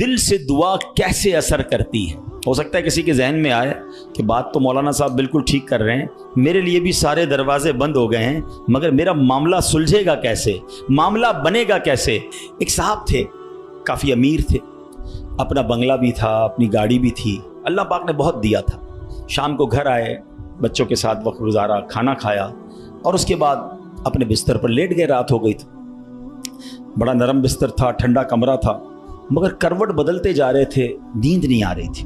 दिल से दुआ कैसे असर करती है। हो सकता है किसी के जहन में आए कि बात तो मौलाना साहब बिल्कुल ठीक कर रहे हैं, मेरे लिए भी सारे दरवाजे बंद हो गए हैं, मगर मेरा मामला सुलझेगा कैसे, मामला बनेगा कैसे। एक साहब थे, काफ़ी अमीर थे, अपना बंगला भी था, अपनी गाड़ी भी थी, अल्लाह पाक ने बहुत दिया था। शाम को घर आए, बच्चों के साथ वक्त गुजारा, खाना खाया और उसके बाद अपने बिस्तर पर लेट गए। रात हो गई थी, बड़ा नरम बिस्तर था, ठंडा कमरा था, मगर करवट बदलते जा रहे थे, नींद नहीं आ रही थी।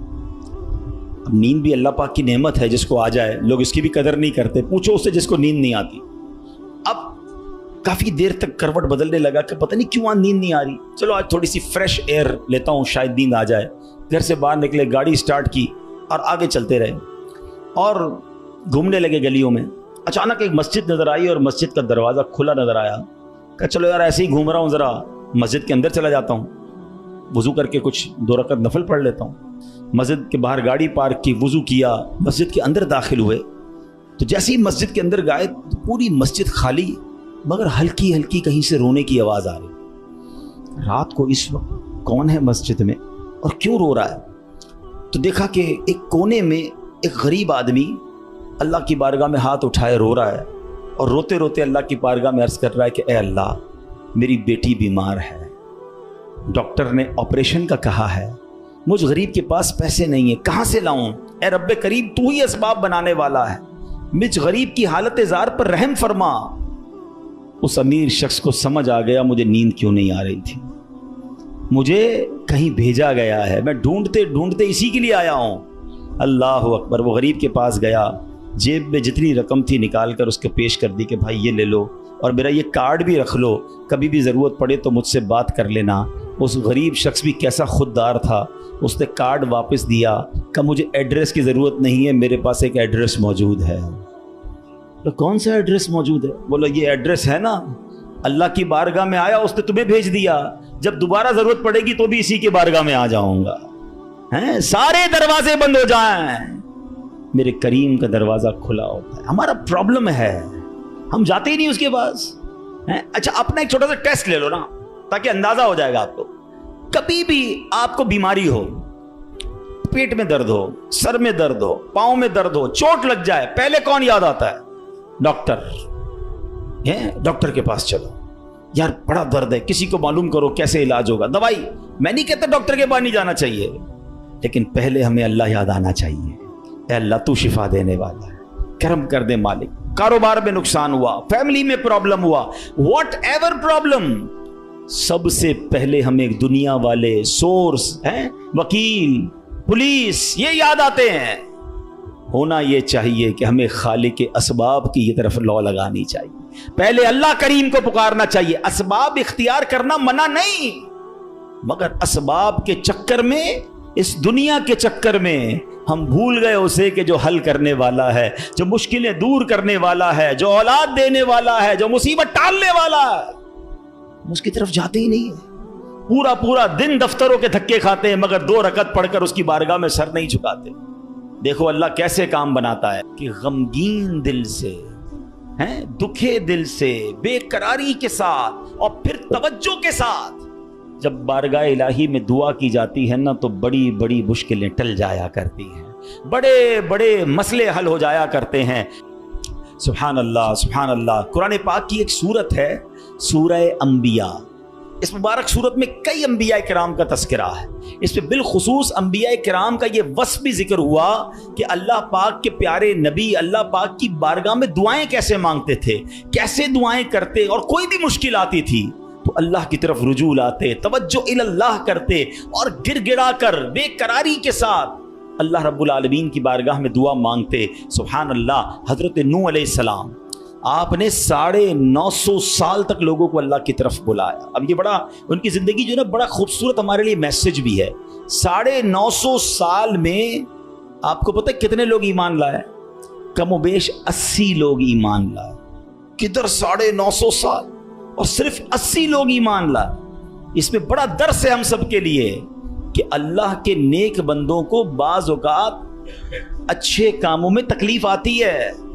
अब नींद भी अल्लाह पाक की नेमत है, जिसको आ जाए, लोग इसकी भी कदर नहीं करते। पूछो उससे जिसको नींद नहीं आती। अब काफ़ी देर तक करवट बदलने लगा कि पता नहीं क्यों नींद नहीं आ रही, चलो आज थोड़ी सी फ्रेश एयर लेता हूँ, शायद नींद आ जाए। घर से बाहर निकले, गाड़ी स्टार्ट की और आगे चलते रहे और घूमने लगे गलियों में। अचानक एक मस्जिद नज़र आई और मस्जिद का दरवाज़ा खुला नज़र आया। कहा चलो यार ऐसे ही घूम रहा हूँ, ज़रा मस्जिद के अंदर चला जाता हूँ, वज़ू करके कुछ 2 रकअत नफल पढ़ लेता हूँ। मस्जिद के बाहर गाड़ी पार्क की, वज़ू किया, मस्जिद के अंदर दाखिल हुए तो जैसे ही मस्जिद के अंदर गए तो पूरी मस्जिद खाली, मगर हल्की हल्की कहीं से रोने की आवाज़ आ रही। रात को इस वक्त कौन है मस्जिद में और क्यों रो रहा है? तो देखा कि एक कोने में एक गरीब आदमी अल्लाह की बारगाह में हाथ उठाए रो रहा है और रोते रोते अल्लाह की बारगाह में अर्ज़ कर रहा है कि ए अल्लाह, मेरी बेटी बीमार है, डॉक्टर ने ऑपरेशन का कहा है, मुझ गरीब के पास पैसे नहीं है, कहाँ से लाऊं? ए रब्बे करीम, तू ही असबाब बनाने वाला है, मुझ गरीब की हालत ज़ार पर रहम फरमा। उस अमीर शख्स को समझ आ गया मुझे नींद क्यों नहीं आ रही थी, मुझे कहीं भेजा गया है, मैं ढूंढते ढूंढते इसी के लिए आया हूँ। अल्लाह अकबर। वो गरीब के पास गया, जेब में जितनी रकम थी निकाल कर उसको पेश कर दी कि भाई ये ले लो और मेरा ये कार्ड भी रख लो, कभी भी ज़रूरत पड़े तो मुझसे बात कर लेना। उस गरीब शख्स भी कैसा खुददार था, उसने कार्ड वापस दिया, कहा मुझे एड्रेस की ज़रूरत नहीं है, मेरे पास एक एड्रेस मौजूद है। तो कौन सा एड्रेस मौजूद है? बोला ये एड्रेस है ना, अल्लाह की बारगाह में आया, उसने तुम्हें भेज दिया, जब दोबारा ज़रूरत पड़ेगी तो भी इसी की बारगाह में आ जाऊँगा। हैं, सारे दरवाजे बंद हो जाएं, मेरे करीम का दरवाज़ा खुला होता है। हमारा प्रॉब्लम है, हम जाते ही नहीं उसके पास। हैं? अच्छा, अपना एक छोटा सा टेस्ट ले लो ना, ताकि अंदाजा हो जाएगा आपको। कभी भी आपको बीमारी हो, पेट में दर्द हो, सर में दर्द हो, पाँव में दर्द हो, चोट लग जाए, पहले कौन याद आता है? डॉक्टर। हैं, डॉक्टर के पास चलो, यार बड़ा दर्द है, किसी को मालूम करो कैसे इलाज होगा, दवाई। मैं नहीं कहता डॉक्टर के पास नहीं जाना चाहिए, लेकिन पहले हमें अल्लाह याद आना चाहिए। अल्लाह तू शिफा देने वाला है, करम कर दे मालिक। कारोबार में नुकसान हुआ, फैमिली में प्रॉब्लम हुआ, वॉट एवर प्रॉब्लम, सबसे पहले हमें दुनिया वाले सोर्स हैं, वकील, पुलिस, ये याद आते हैं। होना ये चाहिए कि हमें खालिक के असबाब की ये तरफ लौ लगानी चाहिए, पहले अल्लाह करीम को पुकारना चाहिए। असबाब इख्तियार करना मना नहीं, मगर असबाब के चक्कर में, इस दुनिया के चक्कर में हम भूल गए उसे कि जो हल करने वाला है, जो मुश्किलें दूर करने वाला है, जो औलाद देने वाला है, जो मुसीबत टालने वाला है, उसकी तरफ जाते ही नहीं है। पूरा पूरा दिन दफ्तरों के धक्के खाते हैं, मगर 2 रकत पढ़कर उसकी बारगाह में सर नहीं झुकाते। देखो अल्लाह कैसे काम बनाता है कि गमगीन दिल से, हैं, दुखे दिल से, बेकरारी के साथ और फिर तवज्जो के साथ जब बारगाह इलाही में दुआ की जाती है ना, तो बड़ी बड़ी मुश्किलें टल जाया करती हैं, बड़े बड़े मसले हल हो जाया करते हैं। सुभान अल्लाह, सुभान अल्लाह। कुरान पाक की एक सूरत है, सूरह अंबिया। इस मुबारक सूरत में कई अंबिया किराम का तस्करा है। इस पे बिलखुसूस अंबिया किराम का ये वस्फ भी जिक्र हुआ कि अल्लाह पाक के प्यारे नबी अल्लाह पाक की बारगाह में दुआएं कैसे मांगते थे, कैसे दुआएं करते, और कोई भी मुश्किल आती थी तो अल्लाह की तरफ रुजू लाते, तवज्जो इल्लाह करते और गिड़गिड़ा कर बेकरारी के साथ अल्लाह रब्बुल आलमीन की बारगाह में दुआ मांगते। सुभान अल्लाह। हजरत नूह अलैहिस्सलाम, आपने 950 साल तक लोगों को अल्लाह की तरफ बुलाया। अब ये बड़ा, उनकी जिंदगी जो है ना, बड़ा खूबसूरत हमारे लिए मैसेज भी है। 950 साल में आपको पता है कितने लोग ईमान लाए? कमोबेश 80 लोग ईमान लाए। किधर 950 साल और सिर्फ 80 लोग ईमान लाए। इसमें बड़ा दर्स है हम सब के लिए कि अल्लाह के नेक बंदों को बाज़ औक़ात अच्छे कामों में तकलीफ आती है,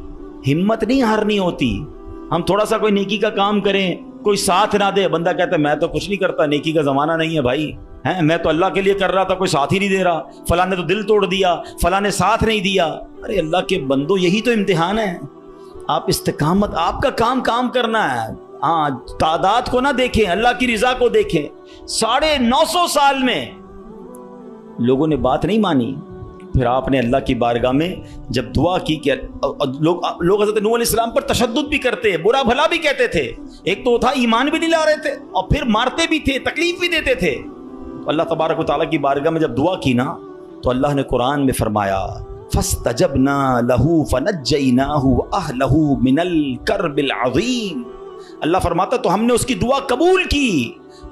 हिम्मत नहीं हारनी होती। हम थोड़ा सा कोई नेकी का काम करें, कोई साथ ना दे, बंदा कहता है मैं तो कुछ नहीं करता, नेकी का ज़माना नहीं है भाई, ہیں میں تو اللہ کے لیے کر رہا تھا، کوئی ساتھ ہی نہیں دے رہا، فلاں نے تو دل توڑ دیا، فلاں نے ساتھ نہیں دیا۔ ارے اللہ کے بندو، یہی تو امتحان ہے۔ آپ استقامت، آپ کا کام کرنا ہے۔ ہاں، تعداد کو نہ دیکھیں، اللہ کی رضا کو دیکھیں۔ 950 سال میں لوگوں نے بات نہیں مانی، پھر آپ نے اللہ کی بارگاہ میں جب دعا کی کہ لوگ حضرت نوح علیہ السلام پر تشدد بھی کرتے، برا بھلا بھی کہتے تھے، ایک تو تھا ایمان بھی نہیں لا رہے تھے اور پھر مارتے بھی تھے، تکلیف بھی دیتے تھے۔ تو اللہ تبارک و تعالیٰ کی بارگاہ میں جب دعا کی نا تو اللہ نے قرآن میں فرمایا فَاسْتَجَبْنَا لَهُ فَنَجَّيْنَاهُ وَأَهْلَهُ مِنَ الْكَرْبِ الْعَظِيمِ۔ اللہ فرماتا تو ہم نے اس کی دعا قبول کی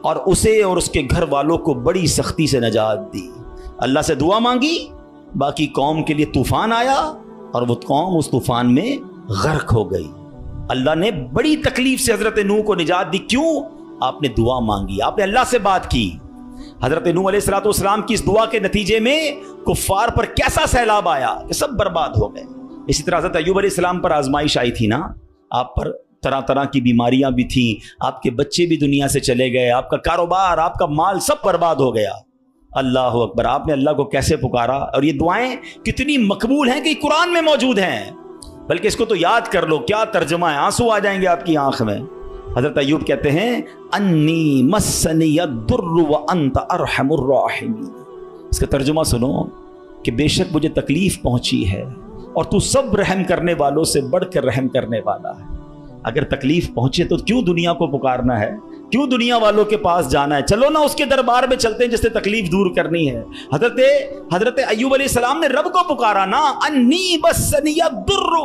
اور اسے اور اس کے گھر والوں کو بڑی سختی سے نجات دی۔ اللہ سے دعا مانگی، باقی قوم کے لیے طوفان آیا اور وہ قوم اس طوفان میں غرق ہو گئی۔ اللہ نے بڑی تکلیف سے حضرت نوح کو نجات دی۔ کیوں؟ آپ نے دعا مانگی، آپ نے اللہ سے بات کی۔ حضرت نوح علیہ السلام کی اس دعا کے نتیجے میں کفار پر کیسا سیلاب آیا کہ سب برباد ہو گئے۔ اسی طرح حضرت ایوب علیہ السلام پر آزمائش آئی تھی نا، آپ پر طرح طرح کی بیماریاں بھی تھیں، آپ کے بچے بھی دنیا سے چلے گئے، آپ کا کاروبار، آپ کا مال سب برباد ہو گیا۔ اللہ اکبر، آپ نے اللہ کو کیسے پکارا، اور یہ دعائیں کتنی مقبول ہیں کہ قرآن میں موجود ہیں۔ بلکہ اس کو تو یاد کر لو، کیا ترجمہ ہے، آنسو آ جائیں گے آپ کی آنکھ میں۔ حضرت ایوب کہتے ہیں انی مسنی الضر وانت ارحم الراحمین۔ اس کا ترجمہ سنو کہ بے شک مجھے تکلیف پہنچی ہے اور تو سب رحم کرنے والوں سے بڑھ کر رحم کرنے والا ہے۔ اگر تکلیف پہنچے تو کیوں دنیا کو پکارنا ہے، کیوں دنیا والوں کے پاس جانا ہے؟ چلو نا اس کے دربار میں چلتے ہیں جس سے تکلیف دور کرنی ہے۔ حضرت ایوب علیہ السلام نے رب کو پکارا نا، انی مسنی الضر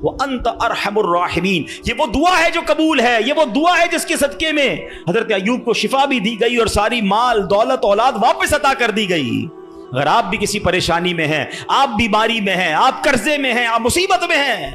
وانت ارحم الراحمین۔ یہ وہ دعا ہے جو قبول ہے، یہ وہ دعا ہے جس کے صدقے میں حضرت ایوب کو شفا بھی دی گئی اور ساری مال دولت اولاد واپس عطا کر دی گئی۔ اگر آپ بھی کسی پریشانی میں ہیں، آپ بیماری میں ہیں، آپ قرضے میں ہیں، آپ مصیبت میں ہیں،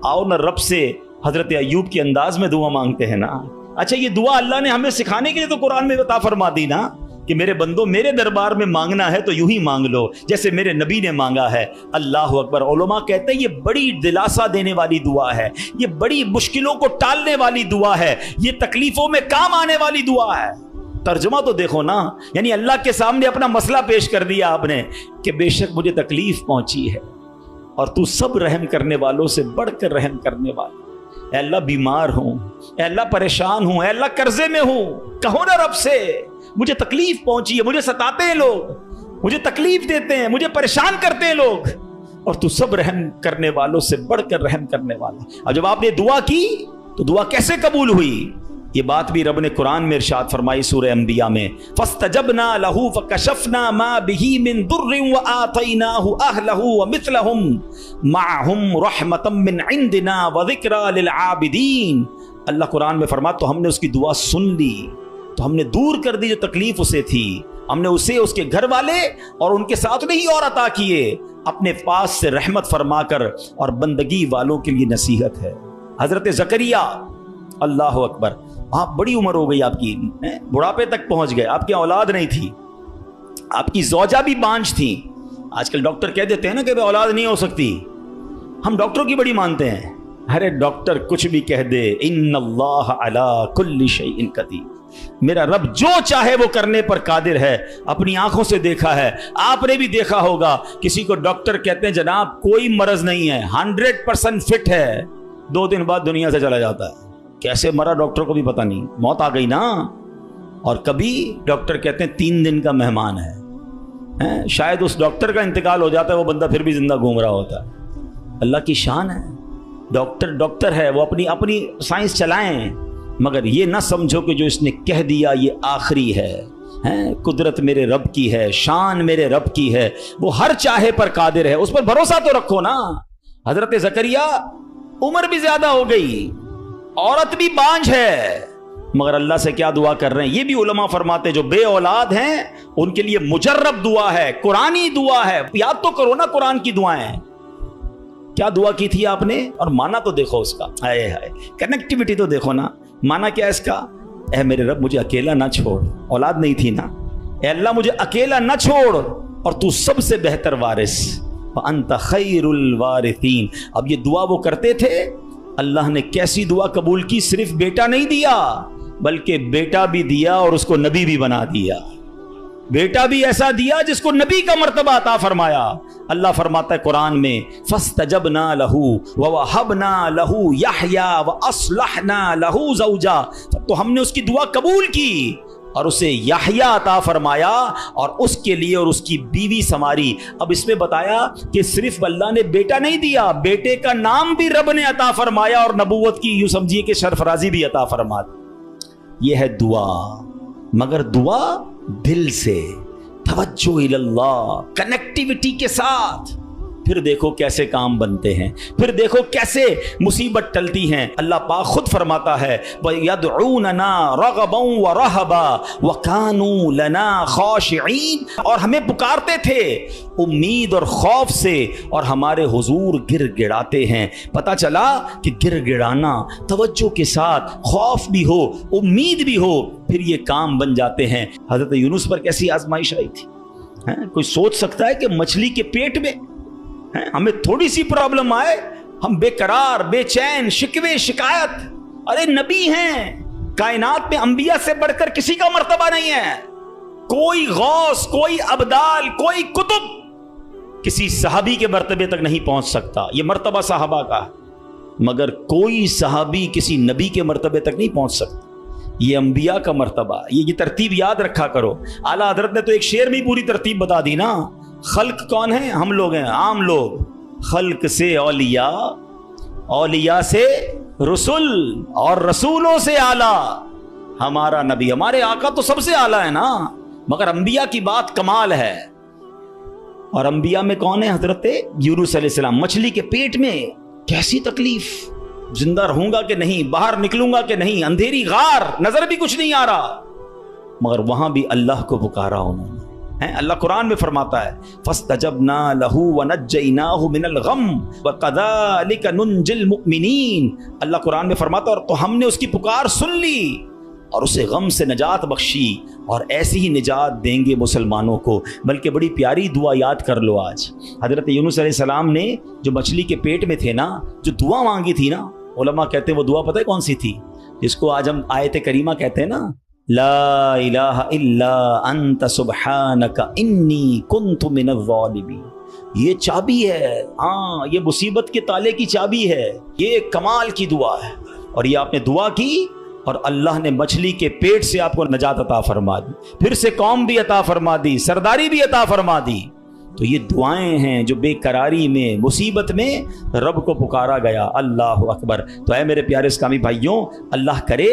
آؤ نا رب سے حضرت ایوب کے انداز میں دعا مانگتے ہیں نا۔ اچھا، یہ دعا اللہ نے ہمیں سکھانے کے لیے تو قرآن میں عطا فرما دی نا کہ میرے بندو میرے دربار میں مانگنا ہے تو یوں ہی مانگ لو جیسے میرے نبی نے مانگا ہے۔ اللہ اکبر۔ علماء کہتے ہیں یہ بڑی دلاسا دینے والی دعا ہے، یہ بڑی مشکلوں کو ٹالنے والی دعا ہے، یہ تکلیفوں میں کام آنے والی دعا ہے۔ ترجمہ تو دیکھو نا، یعنی اللہ کے سامنے اپنا مسئلہ پیش کر دیا آپ نے کہ بے شک مجھے تکلیف پہنچی ہے اور تو سب رحم کرنے والوں سے بڑھ کر رحم کرنے والا۔ اے اللہ بیمار ہوں، اے اللہ پریشان ہوں، اے اللہ قرضے میں ہوں، کہو نا رب سے مجھے تکلیف پہنچی ہے، مجھے ستاتے ہیں لوگ، مجھے تکلیف دیتے ہیں، مجھے پریشان کرتے ہیں لوگ، اور تو سب رحم کرنے والوں سے بڑھ کر رحم کرنے والا۔ اور جب آپ نے دعا کی تو دعا کیسے قبول ہوئی؟ یہ بات بھی رب نے قرآن میں ارشاد فرمائی سورہ انبیاء میں، فَاسْتَجَبْنَا لَهُ فَكَشَفْنَا مَا بِهِ مِن ضُرٍّ وَآتَيْنَاهُ أَهْلَهُ وَمِثْلَهُمْ مَعَهُمْ رَحْمَةً مِّنْ عِنْدِنَا وَذِكْرَىٰ لِلْعَابِدِينَ۔ اللہ قرآن میں فرماتا تو ہم نے اس کی دعا سن لی، تو ہم نے دور کر دی جو تکلیف اسے تھی، ہم نے اسے اس کے گھر والے اور ان کے ساتھ نہیں اور عطا کیے، اپنے پاس سے رحمت فرما کر، اور بندگی والوں کے لیے نصیحت ہے۔ حضرت زکریا، اللہ اکبر، آپ بڑی عمر ہو گئی، آپ کی بڑھاپے تک پہنچ گئے، آپ کی اولاد نہیں تھی، آپ کی زوجہ بھی بانجھ تھی۔ آج کل ڈاکٹر کہہ دیتے ہیں نا کہ اولاد نہیں ہو سکتی، ہم ڈاکٹروں کی بڑی مانتے ہیں۔ ارے ڈاکٹر کچھ بھی کہہ دے، ان اللہ علی کل شیء قدیر، میرا رب جو چاہے وہ کرنے پر قادر ہے۔ اپنی آنکھوں سے دیکھا ہے، آپ نے بھی دیکھا ہوگا، کسی کو ڈاکٹر کہتے ہیں جناب کوئی مرض نہیں ہے، 100% فٹ ہے، 2 دن بعد دنیا سے چلا جاتا ہے۔ کیسے مرا ڈاکٹر کو بھی پتہ نہیں، موت آ گئی نا۔ اور کبھی ڈاکٹر کہتے ہیں 3 دن کا مہمان ہے، شاید اس ڈاکٹر کا انتقال ہو جاتا ہے، وہ بندہ پھر بھی زندہ گھوم رہا ہوتا ہے۔ اللہ کی شان ہے، ڈاکٹر ہے، وہ اپنی سائنس چلائیں، مگر یہ نہ سمجھو کہ جو اس نے کہہ دیا یہ آخری ہے۔ قدرت میرے رب کی ہے، شان میرے رب کی ہے، وہ ہر چاہے پر قادر ہے، اس پر بھروسہ تو رکھو نا۔ حضرت زکریا عمر بھی زیادہ ہو گئی، عورت بھی بانجھ ہے، مگر اللہ سے کیا دعا کر رہے ہیں؟ یہ بھی علماء فرماتے جو بے اولاد ہیں ان کے لیے مجرب دعا ہے، قرآنی دعا ہے۔ یاد تو کرو نا قرآن کی دعائیں، کیا دعا کی تھی آپ نے، اور مانا تو دیکھو اس کا، ہائے ہائے کنیکٹیوٹی تو دیکھو نا۔ مانا کیا اس کا؟ اے میرے رب مجھے اکیلا نہ چھوڑ، اولاد نہیں تھی نا، اے اللہ مجھے اکیلا نہ چھوڑ، اور تو سب سے بہتر وارث، وَأَنْتَ خَيْرُ الْوَارِثِينَ۔ اب یہ دعا وہ کرتے تھے، اللہ نے کیسی دعا قبول کی، صرف بیٹا نہیں دیا بلکہ بیٹا بھی دیا اور اس کو نبی بھی بنا دیا۔ बेटा भी ऐसा दिया जिसको नबी का मर्तबा अता फरमाया। अल्लाह फरमाता है कुरान में, फस्तजबना लहू व वहबना लहू यहया व अस्लहना लहू ज़ौजा, तो हमने उसकी दुआ कबूल की और उसे यहया अता फरमाया और उसके लिए और उसकी बीवी संवारी। अब इसमें बताया कि सिर्फ अल्लाह ने बेटा नहीं दिया, बेटे का नाम भी रब ने अता फरमाया और नबूवत की यूं समझिए कि सरफराजी भी अता फरमा दी। यह है दुआ, मगर दुआ दिल से, तवज्जो इल्लल्लाह, कनेक्टिविटी के साथ। फिर देखो कैसे काम बनते हैं, फिर देखो कैसे मुसीबत टलती हैं। अल्लाह पाक खुद फरमाता है, वयदऊनना रगबन व रहबा व कानू लना खाशिईन, और हमें पुकारते थे उम्मीद और खौफ से और हमारे हुजूर गिड़गिड़ाते हैं। पता चला कि गिड़गिड़ाना, तवज्जो के साथ, खौफ भी हो, उम्मीद भी हो, फिर ये काम बन जाते हैं। हजरत यूनुस पर कैसी आजमाइश आई थी? कोई सोच सकता है कि मछली के पेट में हमें थोड़ी सी प्रॉब्लम आए, हम बेकरार, बेचैन, शिकवे, शिकायत? अरे नबी हैं, कायनात में अंबिया से बढ़कर किसी का मर्तबा नहीं है। कोई गौस, कोई अबदाल, कोई कुतुब किसी सहाबी के मर्तबे तक नहीं पहुंच सकता। ये मर्तबा सहाबा का, मगर कोई सहाबी किसी नबी के मर्तबे तक नहीं पहुंच सकता। ये अंबिया का मर्तबा, ये तरतीब याद रखा करो। आला हजरत ने तो एक शेर में पूरी तरतीब बता दी ना। खल्क कौन है? हम लोग हैं, आम लोग। खल्क से औलिया, औलिया से रसूल, और रसूलों से आला हमारा नबी। हमारे आका तो सबसे आला है ना, मगर अंबिया की बात कमाल है। और अंबिया में कौन है? हजरत यूनुस अलैहिस्सलाम। मछली के पेट में कैसी तकलीफ, जिंदा रहूंगा कि नहीं, बाहर निकलूंगा कि नहीं, अंधेरी गार, नजर भी कुछ नहीं आ रहा, मगर वहां भी अल्लाह को पुकारा उन्होंने। अल्लाह कुरान में फरमाता है, फस्तजबना लहू व नज्जयनाहु मिनल गम व कज़ालिका नुंजिल मुमिनीन। अल्लाह कुरान में फरमाता है, और तो हमने उसकी पुकार सुन ली और उसे गम से निजात बख्शी, और ऐसी ही निजात देंगे मुसलमानों को। बल्कि बड़ी प्यारी दुआ याद कर लो आज। हजरत यूनुस अलैहिस्सलाम ने जो मछली के पेट में थे ना, जो दुआ मांगी थी ना, उलमा कहते हैं वो दुआ पता है कौन सी थी? जिसको आज हम आयत करीमा कहते हैं ना, ला इलाहा इल्ला अंत सुब्हानका इन्नी कुन्तु मिनज़ ज़ालिमीन। ये चाबी है, हाँ, ये मुसीबत के ताले की चाबी है। ये कमाल की दुआ है, और ये आपने दुआ की और अल्लाह ने मछली के पेट से आपको नजात अता फरमा दी, फिर से कौम भी अता फरमा दी, सरदारी भी अता फरमा दी। तो ये दुआएं हैं जो बेकरारी में, मुसीबत में रब को पुकारा गया। अल्लाह अकबर। तो है मेरे प्यारे इस्लामी भाइयों, अल्लाह करे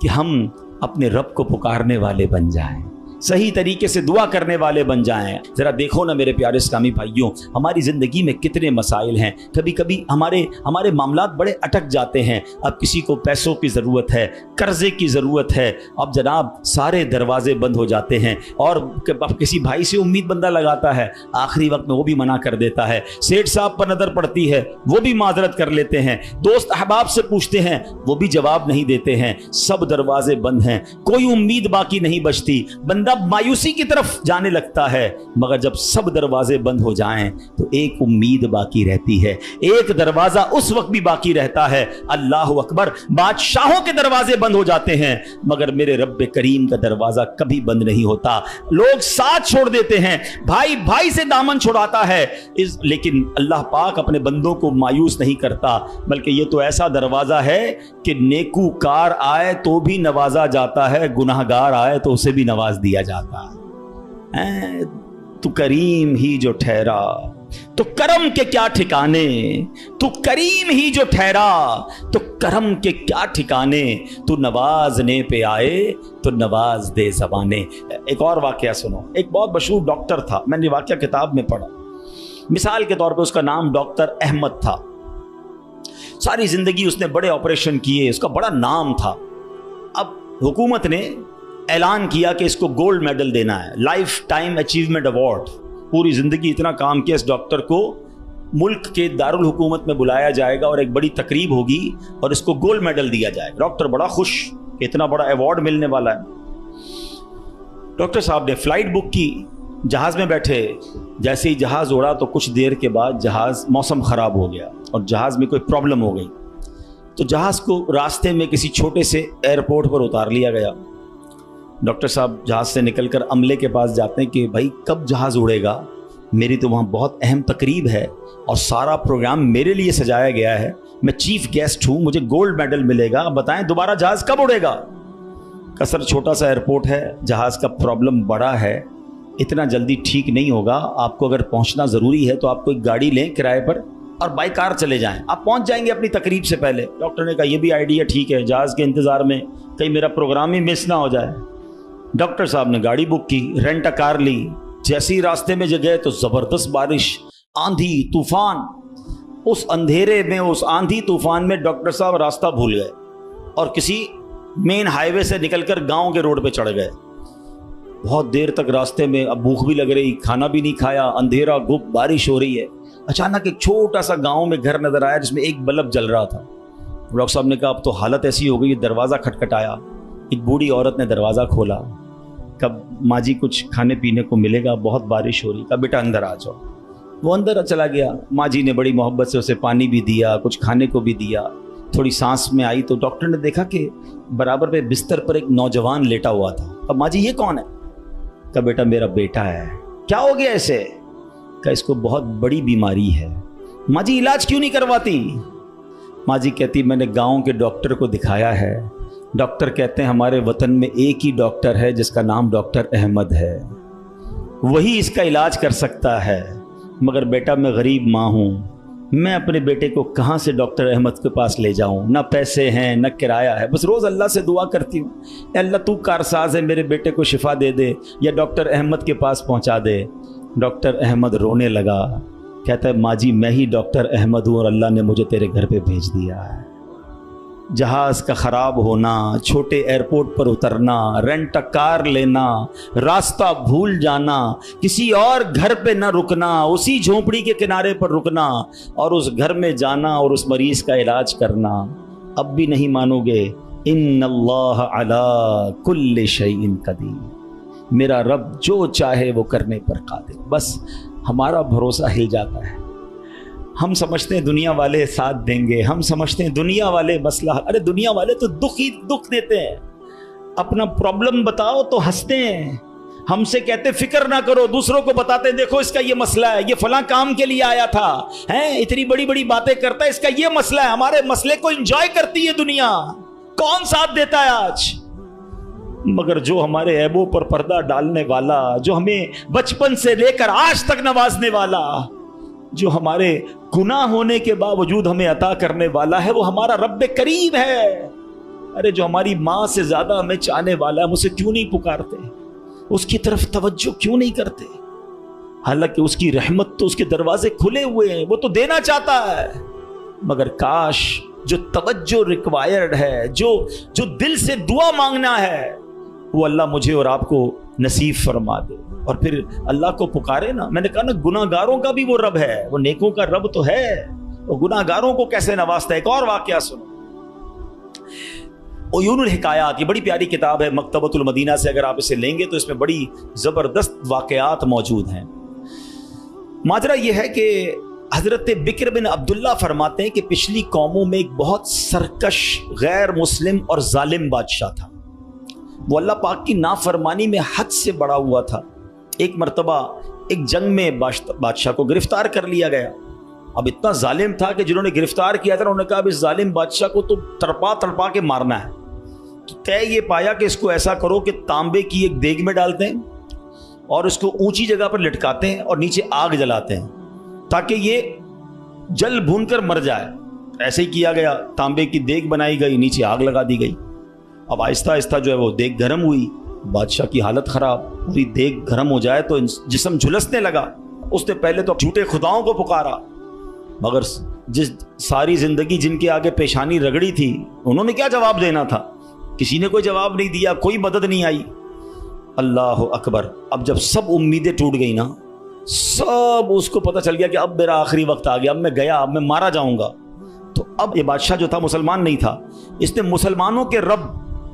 कि हम अपने रब को पुकारने वाले बन जाएं, सही तरीके से दुआ करने वाले बन जाएं। जरा देखो ना मेरे प्यारे इस्लामी भाइयों, हमारी ज़िंदगी में कितने मसाइल हैं। कभी कभी हमारे मामलात बड़े अटक जाते हैं। अब किसी को पैसों की ज़रूरत है, कर्ज़े की ज़रूरत है, अब जनाब सारे दरवाजे बंद हो जाते हैं। और अब किसी भाई से उम्मीद बंदा लगाता है, आखिरी वक्त में वो भी मना कर देता है। सेठ साहब पर नज़र पड़ती है, वो भी माजरत कर लेते हैं। दोस्त अहबाब से पूछते हैं, वो भी जवाब नहीं देते हैं। सब दरवाजे बंद हैं, कोई उम्मीद बाकी नहीं बचती। बंदा मायूसी की तरफ जाने लगता है। मगर जब सब दरवाजे बंद हो जाएं तो एक उम्मीद बाकी रहती है। एक दरवाजा उस वक्त भी बाकी रहता है, अल्लाह अकबर, बादशाहों के दरवाजे बंद हो जाते हैं, मगर मेरे रब्बे करीम का दरवाजा कभी बंद नहीं होता। लोग साथ छोड़ देते हैं, भाई भाई से दामन छुड़ाता है, लेकिन अल्लाह पाक अपने बंदों को मायूस नहीं करता। बल्कि ये तो ऐसा दरवाजा है कि नेकूकार आए तो भी नवाजा जाता है, गुनाहगार आए तो उसे भी नवाज दिया जाता है। तू करीम ही जो ठहरा तो करम के क्या ठिकाने, तू करीम ही जो ठहरा तो करम के क्या ठिकाने, तू नवाजने पे आए तो नवाज दे ज़बाने। एक और वाकया सुनो। एक बहुत मशहूर डॉक्टर था, मैंने वाकया किताब में पढ़ा। मिसाल के तौर पे उसका नाम डॉक्टर अहमद था। सारी जिंदगी उसने बड़े ऑपरेशन किए, उसका बड़ा नाम था। अब हुकूमत ने ऐलान किया कि इसको गोल्ड मेडल देना है, लाइफ टाइम अचीवमेंट अवार्ड। पूरी ज़िंदगी इतना काम किया, इस डॉक्टर को मुल्क के दारुल हुकूमत में बुलाया जाएगा और एक बड़ी तकरीब होगी और इसको गोल्ड मेडल दिया जाएगा। डॉक्टर बड़ा खुश, इतना बड़ा अवार्ड मिलने वाला है। डॉक्टर साहब ने फ्लाइट बुक की, जहाज़ में बैठे। जैसे ही जहाज़ उड़ा तो कुछ देर के बाद जहाज़, मौसम ख़राब हो गया और जहाज़ में कोई प्रॉब्लम हो गई। तो जहाज़ को रास्ते में किसी छोटे से एयरपोर्ट पर उतार लिया गया। डॉक्टर साहब जहाज़ से निकलकर अमले के पास जाते हैं कि भाई कब जहाज़ उड़ेगा, मेरी तो वहाँ बहुत अहम तकरीब है और सारा प्रोग्राम मेरे लिए सजाया गया है, मैं चीफ गेस्ट हूँ, मुझे गोल्ड मेडल मिलेगा, अब बताएं दोबारा जहाज़ कब उड़ेगा। का सर छोटा सा एयरपोर्ट है, जहाज़ का प्रॉब्लम बड़ा है, इतना जल्दी ठीक नहीं होगा, आपको अगर पहुँचना ज़रूरी है तो आपको एक गाड़ी लें किराए पर और बाई कार चले जाएं, आप पहुँच जाएंगे अपनी तकरीब से पहले। डॉक्टर ने कहा ये भी आइडिया ठीक है, जहाज़ के इंतज़ार में कहीं मेरा प्रोग्राम ही मिस ना हो जाए। डॉक्टर साहब ने गाड़ी बुक की, रेंट अ कार ली। जैसे ही रास्ते में गए तो ज़बरदस्त बारिश, आंधी तूफान। उस अंधेरे में, उस आंधी तूफान में डॉक्टर साहब रास्ता भूल गए और किसी मेन हाईवे से निकलकर गांव के रोड पे चढ़ गए। बहुत देर तक रास्ते में, अब भूख भी लग रही, खाना भी नहीं खाया, अंधेरा गुप, बारिश हो रही है। अचानक एक छोटा सा गांव में घर नजर आया जिसमें एक बल्ब जल रहा था। डॉक्टर साहब ने कहा अब तो हालत ऐसी हो गई, दरवाज़ा खटखटाया, एक बूढ़ी औरत ने दरवाज़ा खोला। कब माँ जी कुछ खाने पीने को मिलेगा, बहुत बारिश हो रही, कहा बेटा अंदर आ जाओ। वो अंदर चला गया। माँ जी ने बड़ी मोहब्बत से उसे पानी भी दिया, कुछ खाने को भी दिया। थोड़ी सांस में आई तो डॉक्टर ने देखा कि बराबर पे बिस्तर पर एक नौजवान लेटा हुआ था। अब माँ जी ये कौन है? कहा बेटा मेरा बेटा है। क्या हो गया इसे? कहा इसको बहुत बड़ी बीमारी है। माँ जी इलाज क्यों नहीं करवाती? माँ जी कहती मैंने गाँव के डॉक्टर को दिखाया है, डॉक्टर कहते हैं हमारे वतन में एक ही डॉक्टर है जिसका नाम डॉक्टर अहमद है, वही इसका इलाज कर सकता है। मगर बेटा मैं गरीब माँ हूँ, मैं अपने बेटे को कहाँ से डॉक्टर अहमद के पास ले जाऊँ? ना पैसे हैं ना किराया है, बस रोज़ अल्लाह से दुआ करती हूँ, अल्लाह तू कारसाज है, मेरे बेटे को शिफा दे दे या डॉक्टर अहमद के पास पहुँचा दे। डॉक्टर अहमद रोने लगा, कहता है माँ जी मैं ही डॉक्टर अहमद हूँ और अल्लाह ने मुझे तेरे घर पे भेज दिया है। जहाज़ का ख़राब होना, छोटे एयरपोर्ट पर उतरना, रेंट कार लेना, रास्ता भूल जाना, किसी और घर पे न रुकना, उसी झोंपड़ी के किनारे पर रुकना और उस घर में जाना और उस मरीज़ का इलाज करना। अब भी नहीं मानोगे, इन्नल्लाह अला कुल्लि शैइन कदीर, मेरा रब जो चाहे वो करने पर कादिर। बस हमारा भरोसा हिल जाता है। हम समझते हैं दुनिया वाले साथ देंगे, हम समझते हैं दुनिया वाले मसला, अरे दुनिया वाले तो दुख ही दुख देते हैं। अपना प्रॉब्लम बताओ तो हंसते हैं, हमसे कहते फिक्र ना करो, दूसरों को बताते देखो इसका ये मसला है, ये फलां काम के लिए आया था, हैं इतनी बड़ी बड़ी बातें करता है, इसका ये मसला है। हमारे मसले को एंजॉय करती है दुनिया, कौन साथ देता है आज? मगर जो हमारे ऐबों पर पर्दा डालने वाला, जो हमें बचपन से लेकर आज तक नवाजने वाला, जो हमारे गुनाह होने के बावजूद हमें अता करने वाला है, वो हमारा रब्बे करीम है। अरे जो हमारी माँ से ज्यादा हमें चाहने वाला है, मुझसे क्यों नहीं पुकारते, उसकी तरफ तवज्जो क्यों नहीं करते? हालांकि उसकी रहमत तो, उसके दरवाजे खुले हुए हैं, वो तो देना चाहता है। मगर काश जो तवज्जो रिक्वायर्ड है, जो दिल से दुआ मांगना है, वो अल्लाह मुझे और आपको नसीब फरमा दे। और फिर अल्लाह को पुकारे ना। मैंने कहा ना गुनाहगारों का भी वो रब है, वो नेकों का रब तो है, वो गुनाहगारों को कैसे नवाजता है। एक और वाकया सुनो, उयूनुल हिकायात, ये बड़ी प्यारी किताब है मकतबतुल मदीना से, अगर आप इसे लेंगे तो इसमें बड़ी जबरदस्त वाकयात मौजूद हैं। माजरा ये है कि हजरत बिक्र बिन अब्दुल्ला फरमाते हैं कि पिछली कौमों में एक बहुत सरकश, गैर मुस्लिम और जालिम बादशाह था। वो अल्लाह पाक की नाफरमानी में हद से बड़ा हुआ था। एक मर्तबा एक जंग में बादशाह को गिरफ्तार कर लिया गया। अब इतना जालिम था कि जिन्होंने गिरफ्तार किया था उन्होंने कहा अब इस जालिम बादशाह को तो तड़पा तड़पा के मारना है। तो तय ये पाया कि इसको ऐसा करो कि तांबे की एक देग में डालते हैं और इसको ऊंची जगह पर लटकाते हैं और नीचे आग जलाते हैं ताकि ये जल भून कर मर जाए। ऐसे ही किया गया, तांबे की देग बनाई गई, नीचे आग लगा दी गई। अब आहिस्ता आहिस्ता जो है वो देग गर्म हुई, बादशाह की हालत खराब, पूरी देग गर्म हो जाए तो जिस्म झुलसने लगा। उसने पहले तो झूठे खुदाओं को पुकारा, मगर जिस सारी जिंदगी जिनके आगे पेशानी रगड़ी थी उन्होंने क्या जवाब देना था? किसी ने कोई जवाब नहीं दिया, कोई मदद नहीं आई। अल्लाह अकबर। अब जब सब उम्मीदें टूट गई ना, सब उसको पता चल गया कि अब मेरा आखिरी वक्त आ गया, अब मैं गया, अब मैं मारा जाऊंगा। तो अब ये बादशाह जो था मुसलमान नहीं था, इसने मुसलमानों के रब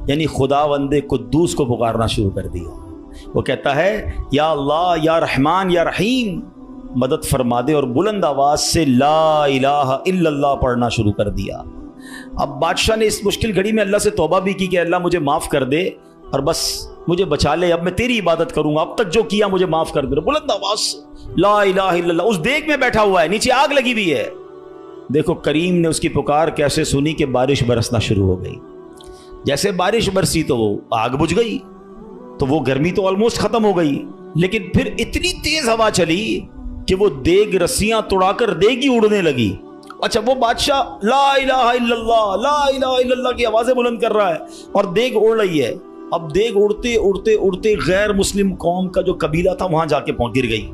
यानी खुदावंदे कुद्दूस को पुकारना शुरू कर दिया। वो कहता है या अल्लाह या रहमान या रहीम मदद फरमा दे, और बुलंद आवाज से ला इलाहा इल्लल्लाह पढ़ना शुरू कर दिया। अब बादशाह ने इस मुश्किल घड़ी में अल्लाह से तौबा भी की कि अल्लाह मुझे माफ़ कर दे, اور بس مجھے بچا لے, اب میں تیری عبادت کروں گا, اب تک جو کیا مجھے معاف کر دے. بلند آواز سے لا الہ الا اللہ. اس دیگ میں بیٹھا ہوا ہے, نیچے آگ لگی ہوئی ہے. دیکھو کریم نے اس کی پکار کیسے سنی کہ بارش برسنا شروع ہو گئی. جیسے بارش برسی تو وہ آگ بجھ گئی, تو وہ گرمی تو آلموسٹ ختم ہو گئی, لیکن پھر اتنی تیز ہوا چلی کہ وہ دیگ رسیاں توڑا کر دیگ ہی اڑنے لگی. اچھا وہ بادشاہ لا الہ الا اللہ لا الہ الا اللہ کی آوازیں بلند کر رہا ہے اور دیگ اڑ رہی ہے. اب دیگ اڑتے اڑتے اڑتے غیر مسلم قوم کا جو قبیلہ تھا وہاں جا کے پہنچ گر گئی.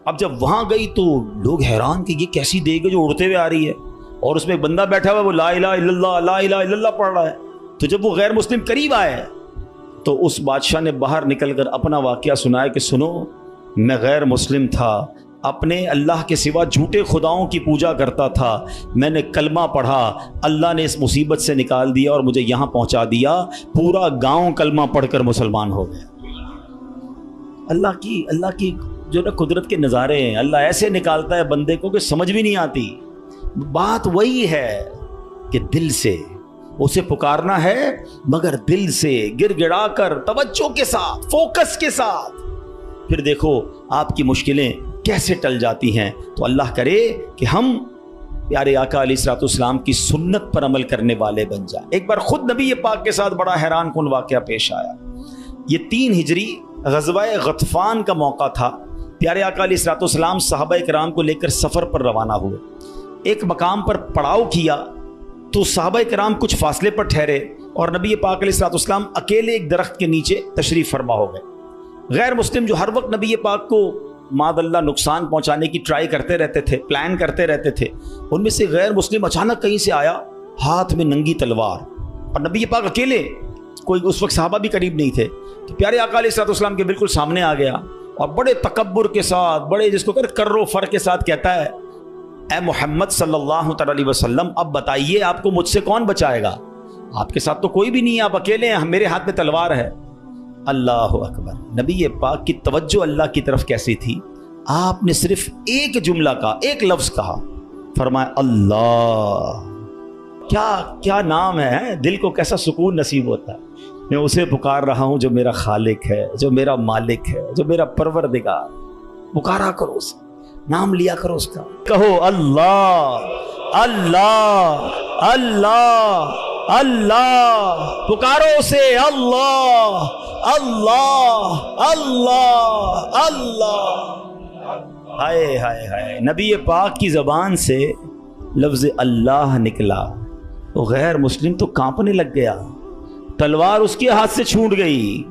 اب جب وہاں گئی تو لوگ حیران کہ یہ کیسی دیگ ہے جو اڑتے ہوئے آ رہی ہے, اور اس میں ایک بندہ بیٹھا ہوا ہے وہ لا الہ الا اللہ لا الہ الا اللہ پڑھ رہا ہے. تو جب وہ غیر مسلم قریب آئے تو اس بادشاہ نے باہر نکل کر اپنا واقعہ سنایا کہ سنو, میں غیر مسلم تھا, اپنے اللہ کے سوا جھوٹے خداؤں کی پوجا کرتا تھا, میں نے کلمہ پڑھا, اللہ نے اس مصیبت سے نکال دیا اور مجھے یہاں پہنچا دیا, پورا گاؤں کلمہ پڑھ کر مسلمان ہو گیا. اللہ کی جو نا قدرت کے نظارے ہیں, اللہ ایسے نکالتا ہے بندے کو کہ سمجھ بھی نہیں آتی. بات وہی ہے کہ دل سے اسے پکارنا ہے, مگر دل سے گر گڑا کر توجہ کے ساتھ فوکس کے ساتھ. پھر دیکھو آپ کی مشکلیں کیسے ٹل جاتی ہیں. تو اللہ کرے کہ ہم پیارے آقا علیہ الصلوۃ والسلام کی سنت پر عمل کرنے والے بن جائیں. ایک بار خود نبی پاک کے ساتھ بڑا حیران کن واقعہ پیش آیا. یہ 3 ہجری غزوہ غطفان کا موقع تھا. پیارے آقا علیہ الصلوۃ والسلام صحابہ کرام کو لے کر سفر پر روانہ ہوئے. ایک مقام پر پڑاؤ کیا تو صحابہ کرام کچھ فاصلے پر ٹھہرے اور نبی پاک علیہ الصلوۃ والسلام اکیلے ایک درخت کے نیچے تشریف فرما ہو گئے. غیر مسلم جو ہر وقت نبی پاک کو معاذ اللہ نقصان پہنچانے کی ٹرائی کرتے رہتے تھے, پلان کرتے رہتے تھے, ان میں سے غیر مسلم اچانک کہیں سے آیا ہاتھ میں ننگی تلوار, اور نبی پاک اکیلے, کوئی اس وقت صحابہ بھی قریب نہیں تھے. تو پیارے آقا علیہ الصلوۃ والسلام کے بالکل سامنے آ گیا اور بڑے تکبر کے ساتھ, بڑے جس کو کر و فر کے ساتھ کہتا ہے, اے محمد صلی اللہ تعالی علیہ وسلم, اب بتائیے آپ کو مجھ سے کون بچائے گا؟ آپ کے ساتھ تو کوئی بھی نہیں ہے, آپ اکیلے ہیں, میرے ہاتھ میں تلوار ہے. اللہ اکبر. نبی پاک کی توجہ اللہ کی طرف کیسی تھی, آپ نے صرف ایک جملہ کا, ایک لفظ کہا, فرمایا اللہ. کیا نام ہے, دل کو کیسا سکون نصیب ہوتا ہے. میں اسے پکار رہا ہوں جو میرا خالق ہے, جو میرا مالک ہے, جو میرا پروردگار. پکارا کرو اسے, نام لیا کرو اس کا, کہو اللہ اللہ اللہ اللہ, پکارو اسے اللہ اللہ اللہ اللہ. ہائے ہائے ہائے, نبی پاک کی زبان سے لفظ اللہ نکلا تو غیر مسلم تو کانپنے لگ گیا, تلوار اس کے ہاتھ سے چھوٹ گئی.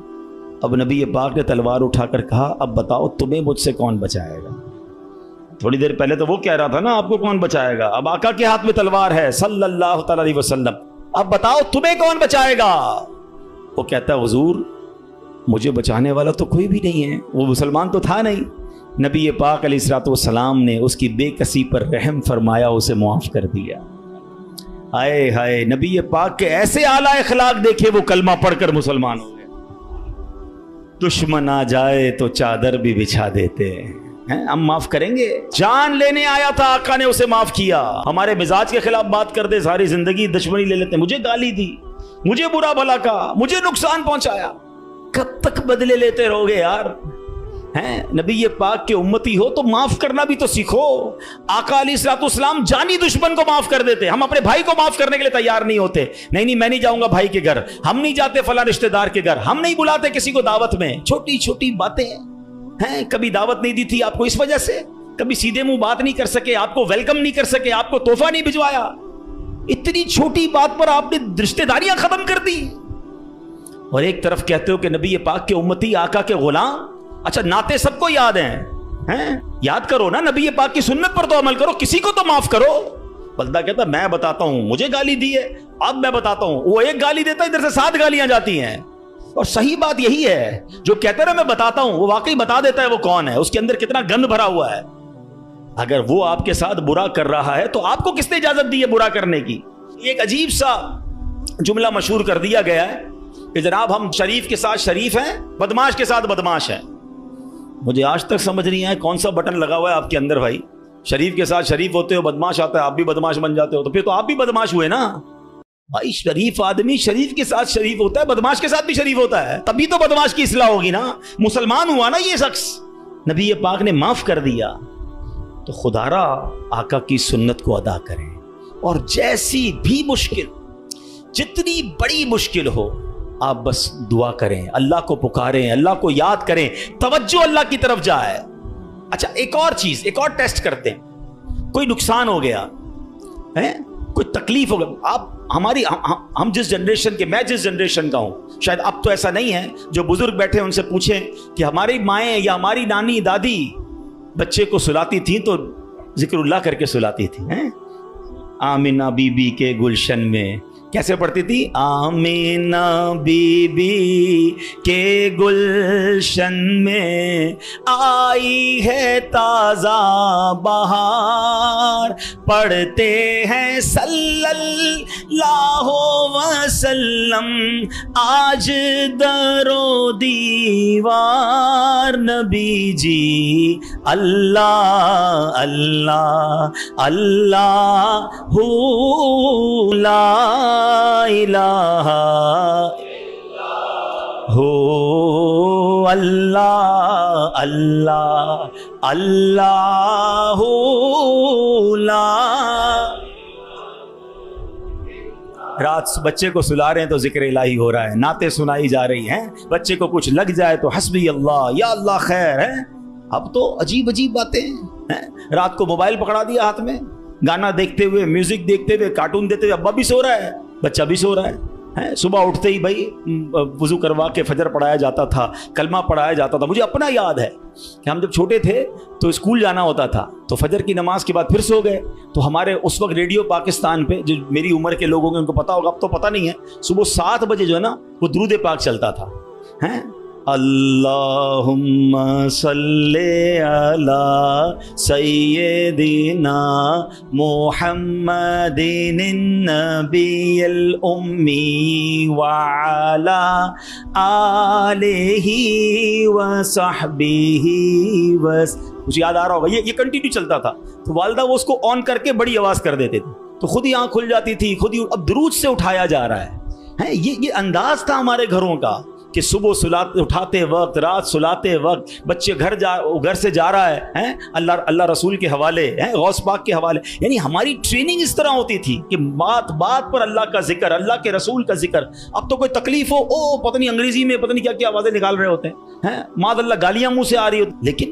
اب نبی پاک نے تلوار اٹھا کر کہا, اب بتاؤ تمہیں مجھ سے کون بچائے گا؟ تھوڑی دیر پہلے تو وہ کہہ رہا تھا نا آپ کو کون بچائے گا, اب آقا کے ہاتھ میں تلوار ہے صلی اللہ تعالی علیہ وسلم, اب بتاؤ تمہیں کون بچائے گا؟ وہ کہتا ہے حضور مجھے بچانے والا تو کوئی بھی نہیں ہے, وہ مسلمان تو تھا نہیں. نبی پاک علیہ الصلوۃ والسلام نے اس کی بے کسی پر رحم فرمایا, اسے معاف کر دیا. ہائے ہائے, نبی پاک کے ایسے اعلیٰ اخلاق دیکھے, وہ کلمہ پڑھ کر مسلمان ہو گئے. دشمن آ جائے تو چادر بھی بچھا دیتے ہیں, ہم معاف کریں گے. جان لینے آیا تھا, آقا نے اسے معاف کیا. ہمارے مزاج کے خلاف بات کر دے, ساری زندگی دشمنی لے لیتے ہیں, مجھے گالی دی, مجھے برا بھلا کہا, مجھے نقصان پہنچایا. کب تک بدلے لیتے رہو گے یار؟ نبی پاک کے امتی ہو تو معاف کرنا بھی تو سیکھو. آقا علیہ الصلوۃ والسلام جانی دشمن کو معاف کر دیتے, ہم اپنے بھائی کو معاف کرنے کے لیے تیار نہیں ہوتے. نہیں میں نہیں جاؤں گا بھائی کے گھر, ہم نہیں جاتے فلاں رشتہ دار کے گھر, ہم نہیں بلاتے کسی کو دعوت میں. چھوٹی چھوٹی باتیں ہیں, کبھی دعوت نہیں دی تھی آپ کو اس وجہ سے, کبھی سیدھے منہ بات نہیں کر سکے, آپ کو ویلکم نہیں کر سکے, آپ کو تحفہ نہیں بھجوایا, اتنی چھوٹی بات پر آپ نے رشتہ داریاں ختم کر دی. اور ایک طرف کہتے ہو کہ نبی پاک کے امتی, آقا کے غلام. اچھا نعتیں سب کو یاد ہیں, یاد کرو نا, نبی پاک کی سنت پر تو عمل کرو, کسی کو تو معاف کرو. بندہ کہتا میں بتاتا ہوں, مجھے گالی دی ہے, اب میں بتاتا ہوں. وہ ایک گالی دیتا ہے, ادھر سے 7 گالیاں جاتی ہیں. اور صحیح بات یہی ہے, جو کہتے رہے میں بتاتا ہوں, وہ واقعی بتا دیتا ہے وہ کون ہے, اس کے اندر کتنا گند بھرا ہوا ہے. اگر وہ آپ کے ساتھ برا کر رہا ہے تو آپ کو کس نے اجازت دی ہے برا کرنے کی؟ ایک عجیب سا جملہ مشہور کر دیا گیا ہے کہ جناب ہم شریف کے ساتھ شریف ہیں, بدماش کے ساتھ بدماش ہیں. مجھے آج تک سمجھ نہیں آیا کون سا بٹن لگا ہوا ہے آپ کے اندر بھائی. شریف کے ساتھ شریف ہوتے ہو, بدماش آتا ہے آپ بھی بدماش بن جاتے ہو, تو پھر تو آپ بھی بدماش ہوئے نا. بھائی شریف آدمی شریف کے ساتھ شریف ہوتا ہے، بدماش کے ساتھ بھی شریف ہوتا ہے، تبھی تو بدماش کی اصلاح ہوگی نا، مسلمان ہوا نا یہ شخص، نبی پاک نے معاف کر دیا۔ تو خدا را آقا کی سنت کو ادا کریں، اور جیسی بھی مشکل، جتنی بڑی مشکل ہو، آپ بس دعا کریں، اللہ کو پکاریں، اللہ کو یاد کریں، توجہ اللہ کی طرف جائے۔ اچھا ایک اور چیز، ایک اور ٹیسٹ کرتے ہیں، کوئی نقصان ہو گیا ہے، کوئی تکلیف ہو گیا، آپ ہماری ہم جس جنریشن کے، میں جس جنریشن کا ہوں، شاید اب تو ایسا نہیں ہے، جو بزرگ بیٹھے ان سے پوچھیں کہ ہماری مائیں یا ہماری نانی دادی بچے کو سلاتی تھیں تو ذکر اللہ کر کے سلاتی تھیں، آمینہ بی بی کے گلشن میں کیسے پڑھتی تھی؟ آمینہ بی بی کے گلشن میں آئی ہے تازہ بہار، پڑھتے ہیں صلی اللہ وسلم آج در و دیوار، نبی جی اللہ اللہ اللہ لا الہ ہو اللہ اللہ اللہ لا۔ رات بچے کو سلا رہے ہیں تو ذکر الہی ہو رہا ہے، نعتیں سنائی جا رہی ہیں، بچے کو کچھ لگ جائے تو حسبی اللہ یا اللہ خیر ہے۔ اب تو عجیب عجیب باتیں ہیں، رات کو موبائل پکڑا دیا ہاتھ میں، گانا دیکھتے ہوئے، میوزک دیکھتے ہوئے، کارٹون دیکھتے ہوئے، ابا بھی سو رہا ہے، بچہ بھی سو رہا ہے۔ صبح اٹھتے ہی بھائی وضو کروا کے فجر پڑھایا جاتا تھا، کلمہ پڑھایا جاتا تھا۔ مجھے اپنا یاد ہے کہ ہم جب چھوٹے تھے تو اسکول جانا ہوتا تھا، تو فجر کی نماز کے بعد پھر سو گئے، تو ہمارے اس وقت ریڈیو پاکستان پہ، جو میری عمر کے لوگوں کے ان کو پتا ہوگا، اب تو پتہ نہیں ہے، صبح 7 بجے جو ہے نا وہ درود پاک چلتا تھا، اللہم صلی علی سیدنا محمد النبی الامی وعلی آلہ وصحبہ مجھے یاد آ رہا ہوگا، یہ کنٹینیو چلتا تھا، تو والدہ وہ اس کو آن کر کے بڑی آواز کر دیتے تھے، تو خود ہی آنکھ کھل جاتی تھی، خود ہی اب درود سے اٹھایا جا رہا ہے۔ یہ انداز تھا ہمارے گھروں کا کہ صبح اٹھاتے وقت، رات سلاتے وقت، بچے گھر سے جا رہا ہے اللہ رسول کے حوالے، غوث پاک کے حوالے، یعنی ہماری ٹریننگ اس طرح ہوتی تھی کہ بات بات پر اللہ کا ذکر، اللہ کے رسول کا ذکر۔ اب تو کوئی تکلیف ہو، پتہ نہیں انگریزی میں پتہ نہیں کیا کیا آوازیں نکال رہے ہوتے ہیں، معاذ اللہ گالیاں منہ سے آ رہی ہوتی، لیکن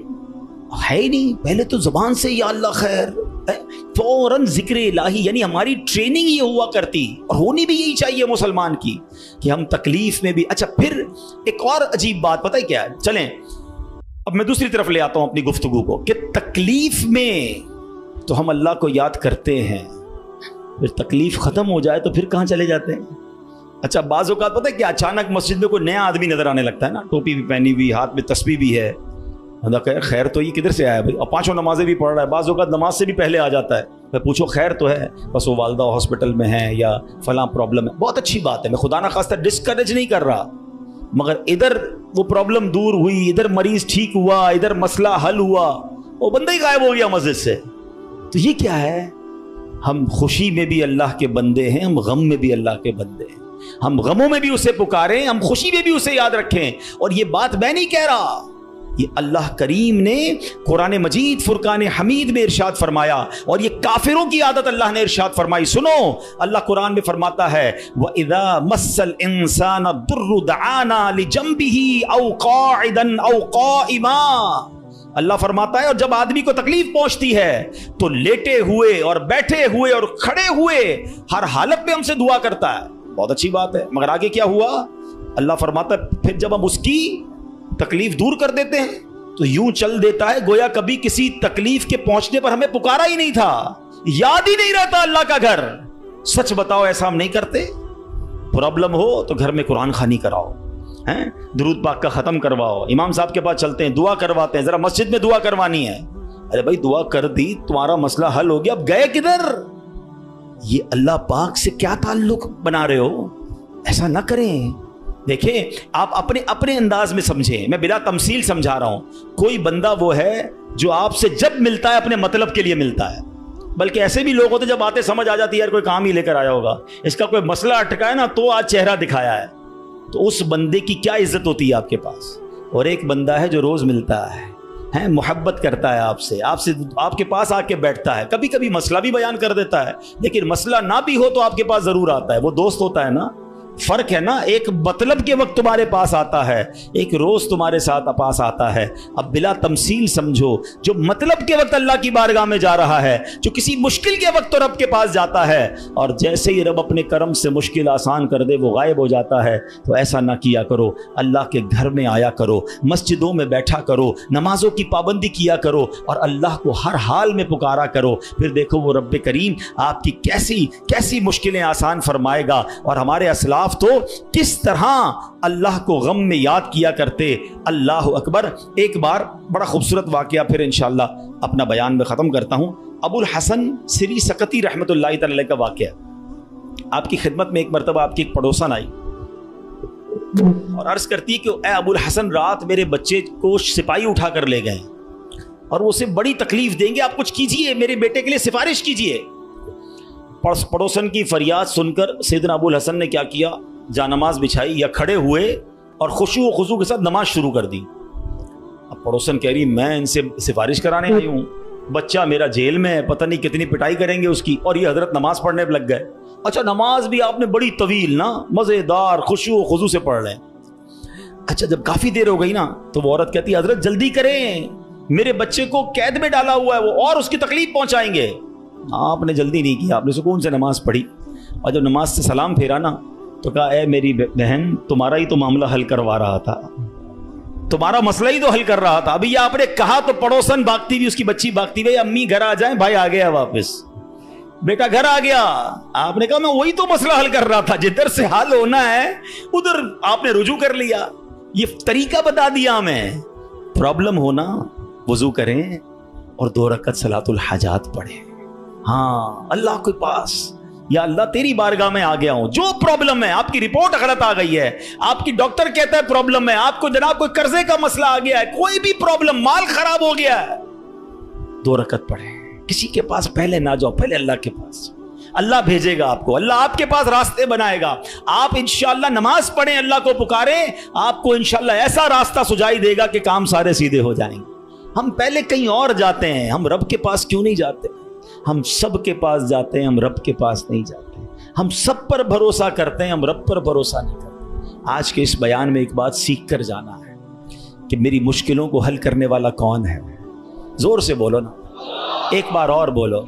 ہے ہی نہیں، پہلے تو زبان سے یا اللہ خیر، فوراً ذکر الہی، یعنی ہماری ٹریننگ یہ ہوا کرتی، اور ہونی بھی یہی چاہیے مسلمان کی، کہ ہم تکلیف میں بھی۔ اچھا پھر ایک اور عجیب بات پتہ ہے کیا ہے، چلیں اب میں دوسری طرف لے آتا ہوں اپنی گفتگو کو، کہ تکلیف میں تو ہم اللہ کو یاد کرتے ہیں، پھر تکلیف ختم ہو جائے تو پھر کہاں چلے جاتے ہیں؟ اچھا بعض اوقات پتہ ہے کیا، اچانک مسجد میں کوئی نیا آدمی نظر آنے لگتا ہے نا، ٹوپی بھی پہنی ہوئی، ہاتھ میں تسبیح بھی ہے، خیر تو یہ کدھر سے آیا بھائی، اور 5 نمازیں بھی پڑھ رہا ہے، بعض اوقات نماز سے بھی پہلے آ جاتا ہے، میں پوچھو خیر تو ہے، بس وہ والدہ ہاسپٹل میں ہے یا فلاں پرابلم ہے، بہت اچھی بات ہے، میں خدا نہ خواستہ ڈسکریج نہیں کر رہا، مگر ادھر وہ پرابلم دور ہوئی، ادھر مریض ٹھیک ہوا، ادھر مسئلہ حل ہوا، وہ بندہ ہی غائب ہو گیا مسجد سے، تو یہ کیا ہے؟ ہم خوشی میں بھی اللہ کے بندے ہیں، ہم غم میں بھی اللہ کے بندے ہیں، ہم غموں میں بھی اسے پکاریں، ہم خوشی میں بھی اسے یاد رکھیں۔ اور یہ بات میں نہیں کہہ رہا، یہ اللہ کریم نے قرآن مجید فرقان حمید میں ارشاد فرمایا، اور یہ کافروں کی عادت اللہ نے ارشاد فرمائی۔ سنو، اللہ قرآن میں فرماتا ہے وَإِذَا مَسَّ الْإِنسَانَ الضُّرُّ دَعَانَا لِجَنبِهِ أَوْ قَاعِدًا أَوْ قَائِمًا، اللہ فرماتا ہے اور جب آدمی کو تکلیف پہنچتی ہے تو لیٹے ہوئے اور بیٹھے ہوئے اور کھڑے ہوئے ہر حالت میں ہم سے دعا کرتا ہے۔ بہت اچھی بات ہے، مگر آگے کیا ہوا؟ اللہ فرماتا ہے پھر جب ہم اس کی تکلیف دور کر دیتے ہیں تو یوں چل دیتا ہے گویا کبھی کسی تکلیف کے پہنچنے پر ہمیں پکارا ہی نہیں تھا، یاد ہی نہیں رہتا اللہ کا گھر۔ سچ بتاؤ ایسا ہم نہیں کرتے؟ پرابلم ہو تو گھر میں قرآن خوانی کراؤ، درود پاک کا ختم کرواؤ، امام صاحب کے پاس چلتے ہیں، دعا کرواتے ہیں، ذرا مسجد میں دعا کروانی ہے۔ ارے بھائی دعا کر دی، تمہارا مسئلہ حل ہو گیا، اب گئے کدھر؟ یہ اللہ پاک سے کیا تعلق بنا رہے ہو؟ ایسا نہ کریں۔ دیکھیں آپ اپنے انداز میں سمجھیں، میں بلا تمثیل سمجھا رہا ہوں۔ کوئی بندہ وہ ہے جو آپ سے جب ملتا ہے اپنے مطلب کے لیے ملتا ہے، बल्कि ऐसे भी लोग होते जब बातें समझ आ जाती है यार कोई काम ही लेकर आया होगा, इसका कोई मसला अटका है ना तो आज चेहरा दिखाया है, तो उस बंदे की क्या इज्जत होती है आपके पास। और एक बंदा है जो रोज मिलता है मोहब्बत करता है आपसे आपके पास आके बैठता है, कभी कभी मसला भी बयान कर देता है, लेकिन मसला ना भी हो तो आपके पास जरूर आता है, वो दोस्त होता है ना। फर्क है ना, एक मतलब के वक्त तुम्हारे पास आता है, एक रोज तुम्हारे साथ पास आता है। अब बिला तमसील समझो, जो मतलब के वक्त अल्लाह की बारगाह में जा रहा है, जो किसी मुश्किल के वक्त तो रब के पास जाता है, और जैसे ही रब अपने करम से मुश्किल आसान कर दे वो गायब हो जाता है। तो ऐसा ना किया करो, अल्लाह के घर में आया करो, मस्जिदों में बैठा करो, नमाजों की पाबंदी किया करो और अल्लाह को हर हाल में पुकारा करो। फिर देखो वो रब करीम आपकी कैसी कैसी मुश्किलें आसान फरमाएगा। और हमारे असलाफ तो किस तरह अल्लाह को गम में याद किया करते। अल्लाह अकबर। एक बार बड़ा खूबसूरत वाकया, फिर इंशाअल्लाह अपना बयान में ख़त्म करता हूँ। अबुल हसन सिरी सकती रहमतुल्लाहि तआला का वाकया। आपकी खिदमत में एक मरतबा आपकी एक पड़ोसन आई और अर्ज करती है कि ए अबुल हसन, रात मेरे बच्चे को सिपाही उठा कर ले गए और वो उसे बड़ी तकलीफ देंगे, आप कुछ कीजिए, मेरे बेटे के लिए सिफारिश कीजिए। पड़ोसन की फरियाद सुनकर सैयदना अबुल हसन ने क्या किया, जानमाज बिछाई या खड़े हुए और खुशू खुजू के साथ नमाज शुरू कर दी। अब पड़ोसन कह रही मैं इनसे सिफारिश कराने आई हूँ, बच्चा मेरा जेल में है, पता नहीं कितनी पिटाई करेंगे उसकी, और ये हजरत नमाज पढ़ने पर लग गए। अच्छा, नमाज भी आपने बड़ी तवील ना मजेदार खुशू खुजू से पढ़ लें। अच्छा, जब काफी देर हो गई ना तो वो औरत कहती है हजरत जल्दी करें, मेरे बच्चे को कैद में डाला हुआ है वो, और उसकी तकलीफ पहुंचाएंगे। आपने जल्दी नहीं किया, आपने सुकून से नमाज पढ़ी और जब नमाज से सलाम फेरा ना तो कहा ए मेरी बहन, तुम्हारा ही तो मामला हल करवा रहा था, तुम्हारा मसला ही तो हल कर रहा था। अभी ये आपने कहा तो पड़ोसन भागती हुई, उसकी बच्ची भागती हुई, अम्मी घर आ जाए, भाई आ गया वापस, बेटा घर आ गया। आपने कहा मैं वही तो मसला हल कर रहा था, जिधर से हल होना है उधर आपने रुजू कर लिया, ये तरीका बता दिया हमें। प्रॉब्लम होना वजू करें और 2 रकअत सलातुल हाजात पढ़ें। हाँ, अल्लाह के पास, या अल्लाह तेरी बारगाह में आ गया हूं, जो प्रॉब्लम है, आपकी रिपोर्ट गलत आ गई है, आपकी डॉक्टर कहता है प्रॉब्लम है, आपको जनाब कोई कर्जे का मसला आ गया है, कोई भी प्रॉब्लम, माल खराब हो गया है, 2 रकअत पढ़े। किसी के पास पहले ना जाओ, पहले अल्लाह के पास। अल्लाह भेजेगा आपको, अल्लाह आपके पास रास्ते बनाएगा। आप इंशाअल्लाह नमाज पढ़ें, अल्लाह को पुकारें, आपको इंशाअल्लाह ऐसा रास्ता सुझाई देगा कि काम सारे सीधे हो जाएंगे। हम पहले कहीं और जाते हैं, हम रब के पास क्यों नहीं जाते? हम सब के पास जाते हैं, हम रब के पास नहीं जाते। हम सब पर भरोसा करते हैं, हम रब पर भरोसा नहीं करते। आज के इस बयान में एक बात सीख कर जाना है कि मेरी मुश्किलों को हल करने वाला कौन है। जोर से बोलो ना, एक बार और बोलो,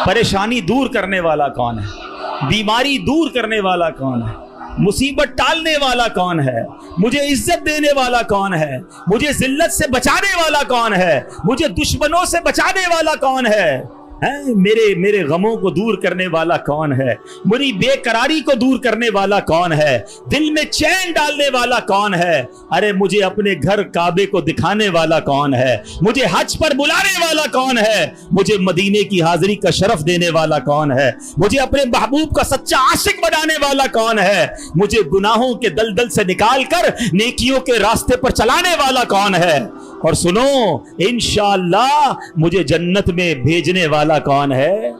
परेशानी दूर करने वाला कौन है, बीमारी दूर करने वाला कौन है, मुसीबत टालने वाला कौन है, मुझे इज्जत देने वाला कौन है, मुझे जिल्लत से बचाने वाला कौन है, मुझे दुश्मनों से बचाने वाला कौन है, मेरे गमों को दूर करने वाला कौन है, मेरी बेकरारी को दूर करने वाला कौन है, दिल में चैन डालने वाला कौन है, अरे मुझे अपने घर काबे को दिखाने वाला कौन है, मुझे हज पर बुलाने वाला कौन है, मुझे मदीने की हाजिरी का शरफ देने वाला कौन है, मुझे अपने महबूब का सच्चा आशिक बनाने वाला कौन है, मुझे गुनाहों के दलदल से निकाल कर नेकियों के रास्ते पर चलाने वाला कौन है, और सुनो इंशाअल्लाह मुझे जन्नत में भेजने वाला कौन है।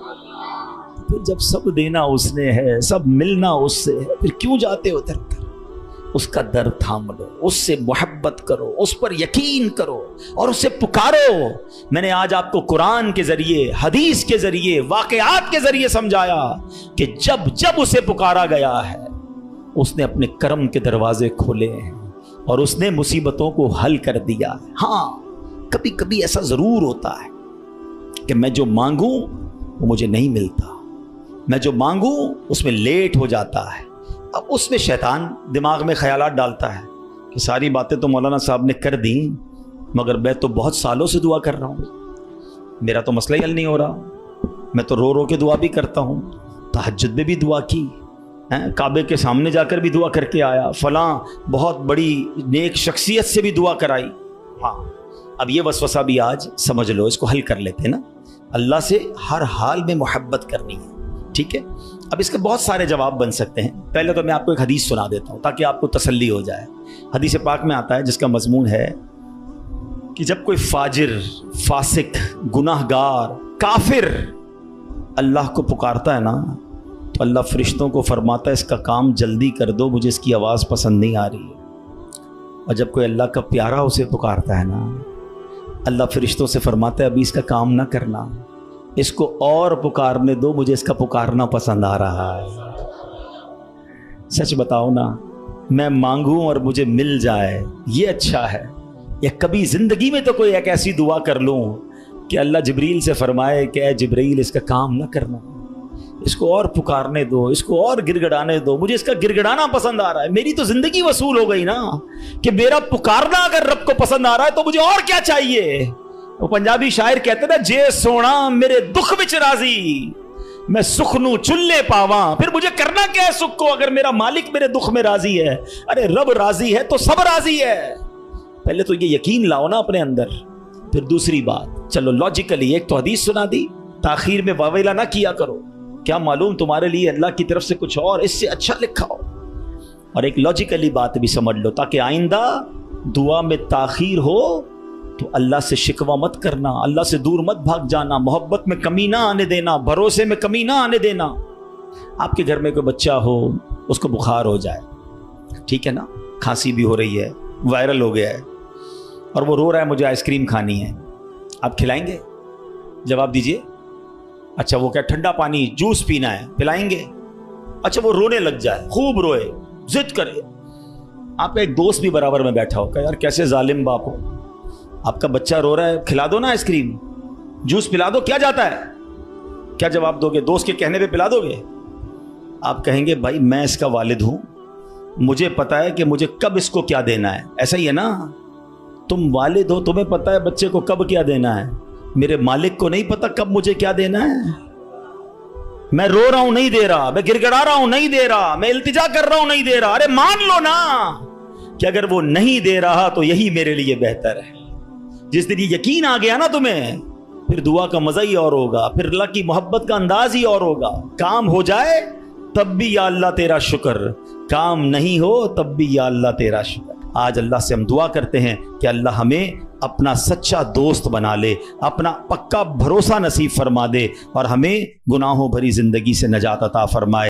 फिर जब सब देना उसने है, सब मिलना उससे है, फिर क्यों जाते हो दर दर? उसका दर थाम लो, उससे मोहब्बत करो, उस पर यकीन करो और उससे पुकारो। मैंने आज आपको कुरान के जरिए, हदीस के जरिए, वाकयात के जरिए समझाया कि जब जब उसे पुकारा गया है उसने अपने करम के दरवाजे खोले हैं और उसने मुसीबतों को हल कर दिया। हाँ, कभी कभी ऐसा जरूर होता है कि मैं जो मांगूं वो मुझे नहीं मिलता, मैं जो मांगूं उसमें लेट हो जाता है। अब उसमें शैतान दिमाग में ख्यालात डालता है कि सारी बातें तो मौलाना साहब ने कर दी, मगर मैं तो बहुत सालों से दुआ कर रहा हूँ, मेरा तो मसला ही हल नहीं हो रहा। मैं तो रो रो के दुआ भी करता हूँ, तहज्जुद में भी दुआ की, काबे के सामने जाकर भी दुआ करके आया, फलां बहुत बड़ी नेक शख्सियत से भी दुआ कराई। हाँ, अब ये वसवसा भी आज समझ लो, इसको हल कर लेते हैं ना। अल्लाह से हर हाल में मोहब्बत करनी है, ठीक है। अब इसके बहुत सारे जवाब बन सकते हैं। पहले तो मैं आपको एक हदीस सुना देता हूँ ताकि आपको तसल्ली हो जाए। हदीस पाक में आता है जिसका मजमून है कि जब कोई फाजिर, फासिक, गुनाहगार, काफिर अल्लाह को पुकारता है ना तो अल्लाह फरिश्तों को फरमाता है इसका काम जल्दी कर दो, मुझे इसकी आवाज़ पसंद नहीं आ रही है। और जब कोई अल्लाह का प्यारा उसे पुकारता है ना, अल्लाह फरिश्तों से फरमाता है अभी इसका काम ना करना, इसको और पुकारने दो, मुझे इसका पुकारना पसंद आ रहा है। सच बताओ ना, मैं मांगूं और मुझे मिल जाए ये अच्छा है, या कभी ज़िंदगी में तो कोई एक ऐसी दुआ कर लूं कि अल्लाह जिब्रील से फरमाए कि ऐ जिब्रील इसका काम ना करना, इसको और पुकारने दो, इसको और गिड़गिड़ाने दो, मुझे इसका गिड़गिड़ाना पसंद आ रहा है। मेरी तो ज़िंदगी वसूल हो गई ना कि मेरा पुकारना अगर रब को पसंद आ रहा है तो मुझे और क्या चाहिए। वो पंजाबी शायर कहते ना, जे सोना मेरे दुख विच राजी, मैं सुख नू चुल्ले पावा, फिर मुझे करना क्या है सुख को अगर मेरा मालिक मेरे दुख में राजी है। अरे रब राजी है तो सब राजी है। पहले तो ये यकीन लाओ ना अपने अंदर। फिर दूसरी बात, चलो लॉजिकली एक तो हदीस सुना दी, ताखीर में वावेला ना किया करो, क्या मालूम तुम्हारे लिए अल्लाह की तरफ से कुछ और इससे अच्छा लिखा हो। और एक लॉजिकली बात भी समझ लो, ताकि आइंदा दुआ में ताखीर हो तो अल्लाह से शिकवा मत करना, अल्लाह से दूर मत भाग जाना, मोहब्बत में कमी ना आने देना, भरोसे में कमी ना आने देना। आपके घर में कोई बच्चा हो, उसको बुखार हो जाए, ठीक है ना, खांसी भी हो रही है, वायरल हो गया है, और वो रो रहा है मुझे आइसक्रीम खानी है, आप खिलाएंगे? जवाब दीजिए। अच्छा, वो क्या ठंडा पानी जूस पीना है, पिलाएंगे? अच्छा, वो रोने लग जाए, खूब रोए, जिद करे, आपका एक दोस्त भी बराबर में बैठा हो, यार कैसे जालिम बाप हो, आपका बच्चा रो रहा है, खिला दो ना आइसक्रीम, जूस पिला दो, क्या जाता है? क्या जवाब दोगे? दोस्त के कहने पे पिला दोगे? आप कहेंगे भाई मैं इसका वालिद हूं, मुझे पता है कि मुझे कब इसको क्या देना है। ऐसा ही है ना, तुम वालिद हो, तुम्हें पता है बच्चे को कब क्या देना है। मेरे मालिक को नहीं पता कब मुझे क्या देना है। मैं रो रहा हूं नहीं दे रहा, मैं गिड़गिड़ा रहा हूं नहीं दे रहा, मैं इल्तिजा कर रहा हूं नहीं दे रहा। अरे मान लो ना कि अगर वो नहीं दे रहा तो यही मेरे लिए बेहतर है। जिस दिन ये यकीन आ गया ना तुम्हें, फिर दुआ का मजा ही और होगा, फिर अल्लाह की मोहब्बत का अंदाज ही और होगा। काम हो जाए तब भी या अल्लाह तेरा शुक्र, काम नहीं हो तब भी या अल्लाह तेरा शुक्र। आज अल्लाह से हम दुआ करते हैं कि अल्लाह हमें अपना सच्चा दोस्त बना ले, अपना पक्का भरोसा नसीब फरमा दे, और हमें गुनाहों भरी जिंदगी से नजात अता फरमाए।